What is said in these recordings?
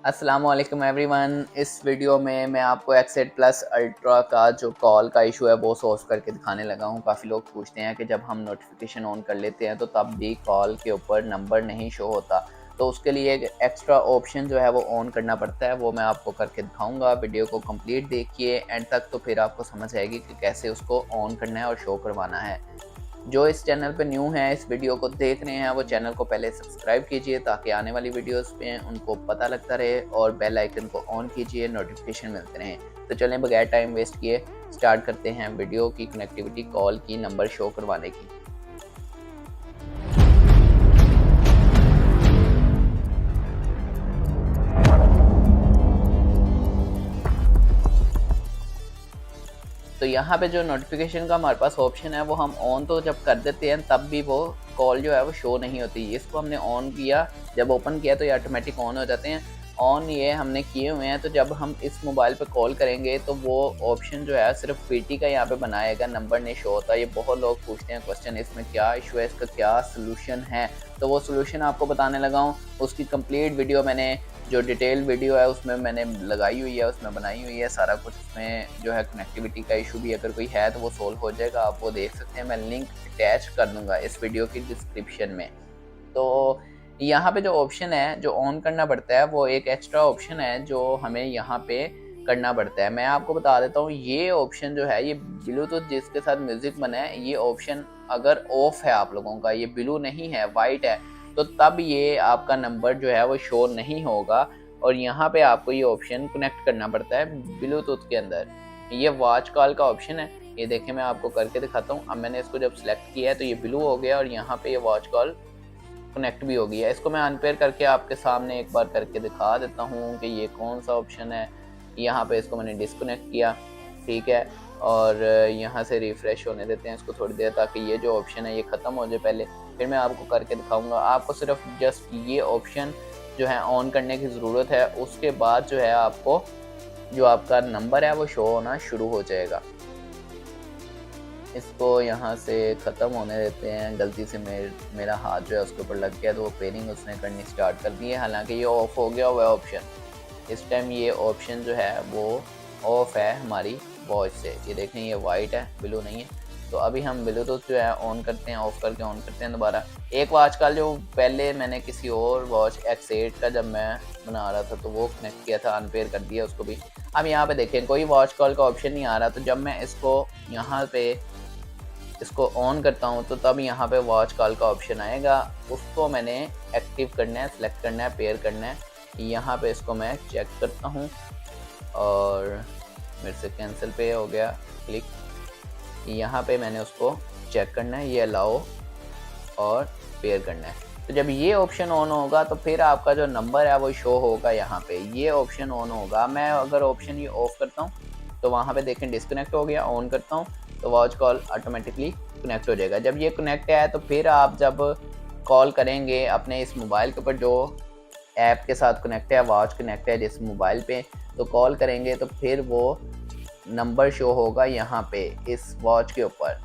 अस्सलामु अलैकुम एवरीवन। इस वीडियो में मैं आपको एक्स8 प्लस अल्ट्रा का जो कॉल का इशू है वो सॉल्व करके दिखाने लगा हूँ। काफ़ी लोग पूछते हैं कि जब हम नोटिफिकेशन ऑन कर लेते हैं तो तब भी कॉल के ऊपर नंबर नहीं शो होता, तो उसके लिए एक एक्स्ट्रा ऑप्शन जो है वो ऑन करना पड़ता है। वो मैं आपको करके दिखाऊंगा। वीडियो को कंप्लीट देखिए एंड तक, तो फिर आपको समझ आएगी कि कैसे उसको ऑन करना है और शो करवाना है। जो इस चैनल पे न्यू हैं, इस वीडियो को देख रहे हैं, वो चैनल को पहले सब्सक्राइब कीजिए ताकि आने वाली वीडियोस पे उनको पता लगता रहे, और बेल आइकन को ऑन कीजिए, नोटिफिकेशन मिलते रहें। तो चलें बगैर टाइम वेस्ट किए स्टार्ट करते हैं वीडियो की कनेक्टिविटी कॉल की नंबर शो करवाने की। तो यहाँ पे जो नोटिफिकेशन का हमारे पास ऑप्शन है वो हम ऑन तो जब कर देते हैं तब भी वो कॉल जो है वो शो नहीं होती। इसको हमने ऑन किया, जब ओपन किया तो ये ऑटोमेटिक ऑन हो जाते हैं। ऑन ये हमने किए हुए हैं, तो जब हम इस मोबाइल पे कॉल करेंगे तो वो ऑप्शन जो है सिर्फ पीटी का यहाँ पे बनाएगा, नंबर नहीं शो होता। ये बहुत लोग पूछते हैं क्वेश्चन, इसमें क्या इशू है, इसका क्या सोल्यूशन है। तो वो सोल्यूशन आपको बताने लगा हूँ। उसकी कंप्लीट वीडियो मैंने जो डिटेल वीडियो है उसमें मैंने लगाई हुई है, उसमें बनाई हुई है सारा कुछ। उसमें जो है कनेक्टिविटी का इशू भी अगर कोई है तो वो सोल्व हो जाएगा, आप वो देख सकते हैं। मैं लिंक अटैच कर दूंगा इस वीडियो की डिस्क्रिप्शन में। तो यहाँ पे जो ऑप्शन है जो ऑन करना पड़ता है वो एक एक्स्ट्रा ऑप्शन है जो हमें यहाँ पे करना पड़ता है। मैं आपको बता देता हूँ, ये ऑप्शन जो है ये ब्लूटूथ जिसके साथ म्यूजिक बना है, ये ऑप्शन अगर ऑफ है आप लोगों का, ये ब्लू नहीं है वाइट है, तो तब ये आपका नंबर जो है वो शो नहीं होगा। और यहाँ पे आपको ये ऑप्शन कनेक्ट करना पड़ता है ब्लूटूथ के अंदर। ये वॉच कॉल का ऑप्शन है, ये देखें मैं आपको करके दिखाता हूँ। अब मैंने इसको जब सिलेक्ट किया है तो ये ब्लू हो गया और यहाँ पे ये वॉच कॉल कनेक्ट भी हो गया। इसको मैं अनपेयर करके आपके सामने एक बार करके दिखा देता हूँ कि ये कौन सा ऑप्शन है। यहाँ पे इसको मैंने डिस्कनेक्ट किया, ठीक है, और यहाँ से रिफ़्रेश होने देते हैं इसको थोड़ी देर, ताकि ये जो ऑप्शन है ये ख़त्म हो जाए पहले, फिर मैं आपको करके दिखाऊंगा। आपको सिर्फ जस्ट ये ऑप्शन जो है ऑन करने की ज़रूरत है, उसके बाद जो है आपको जो आपका नंबर है वो शो होना शुरू हो जाएगा। इसको यहाँ से ख़त्म होने देते हैं। गलती से मेरा हाथ जो है उसके ऊपर लग गया तो वो पेयरिंग उसने करनी स्टार्ट कर दी है, हालांकि ये ऑफ़ हो गया हुआ है ऑप्शन। इस टाइम ये ऑप्शन जो है वो ऑफ़ है हमारी वॉच से। ये देखें ये वाइट है, ब्लू नहीं है। तो अभी हम ब्लूटूथ जो है ऑन करते हैं, ऑफ़ करके ऑन करते हैं दोबारा। एक वॉच कॉल जो पहले मैंने किसी और वॉच एक्स8 का जब मैं बना रहा था तो वो कनेक्ट किया था, अनपेयर कर दिया उसको भी। अब यहाँ पे देखें कोई वॉच कॉल का ऑप्शन नहीं आ रहा, तो जब मैं इसको ऑन करता हूँ तो तब यहाँ पे वॉच कॉल का ऑप्शन आएगा। उसको मैंने एक्टिव करना है, सिलेक्ट करना है, पेयर करना है। यहाँ पे इसको मैं चेक करता हूँ और मेरे से कैंसिल पे हो गया क्लिक। यहाँ पे मैंने उसको चेक करना है, ये अलाउ और पेयर करना है। तो जब ये ऑप्शन ऑन होगा तो फिर आपका जो नंबर है वो शो होगा। यहाँ पे ये ऑप्शन ऑन होगा। मैं अगर ऑप्शन ये ऑफ करता हूँ तो वहाँ पे देखें डिस्कनेक्ट हो गया। ऑन करता हूँ तो वॉच कॉल ऑटोमेटिकली कनेक्ट हो जाएगा। जब ये कनेक्ट है तो फिर आप जब कॉल करेंगे अपने इस मोबाइल के ऊपर जो ऐप के साथ कनेक्ट है, वॉच कनेक्ट है जिस मोबाइल पे, तो कॉल करेंगे तो फिर वो नंबर शो होगा यहाँ पे इस वॉच के ऊपर।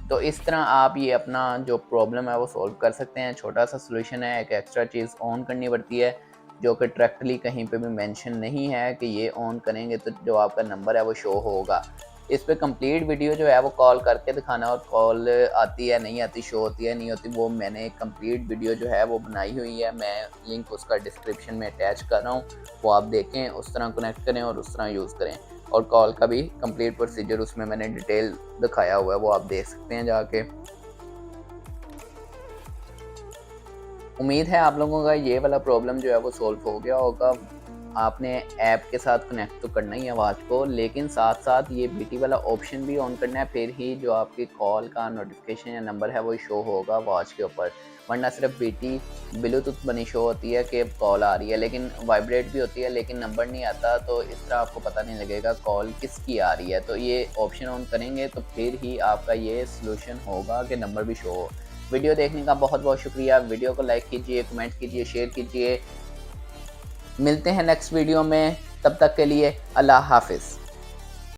तो इस तरह आप ये अपना जो प्रॉब्लम है वो सॉल्व कर सकते हैं। छोटा सा सॉल्यूशन है, एक एक्स्ट्रा चीज़ ऑन करनी पड़ती है जो कि डायरेक्टली कहीं पे भी मेंशन नहीं है कि ये ऑन करेंगे तो जो आपका नंबर है वो शो होगा। इस पे कंप्लीट वीडियो जो है वो कॉल करके दिखाना, और कॉल आती है नहीं आती, शो होती है नहीं होती, वो मैंने कंप्लीट वीडियो जो है वो बनाई हुई है। मैं लिंक उसका डिस्क्रिप्शन में अटैच कर रहा हूँ, वो आप देखें, उस तरह कनेक्ट करें और उस तरह यूज़ करें। और कॉल का भी कंप्लीट प्रोसीजर उसमें मैंने डिटेल दिखाया हुआ है, वो आप देख सकते हैं जाके। उम्मीद है आप लोगों का ये वाला प्रॉब्लम जो है वो सॉल्व हो गया होगा। आपने ऐप के साथ कनेक्ट तो करना ही है वॉच को, लेकिन साथ साथ ये बीटी वाला ऑप्शन भी ऑन करना है, फिर ही जो आपकी कॉल का नोटिफिकेशन या नंबर है वो शो होगा वॉच के ऊपर। वरना सिर्फ बीटी ब्लूटूथ बनी शो होती है कि कॉल आ रही है, लेकिन वाइब्रेट भी होती है लेकिन नंबर नहीं आता। तो इस तरह आपको पता नहीं लगेगा कॉल किसकी आ रही है। तो ये ऑप्शन ऑन करेंगे तो फिर ही आपका ये सलूशन होगा कि नंबर भी शो हो। वीडियो देखने का बहुत बहुत शुक्रिया। वीडियो को लाइक कीजिए, कमेंट कीजिए, शेयर कीजिए। मिलते हैं नेक्स्ट वीडियो में, तब तक के लिए अल्लाह हाफिज़।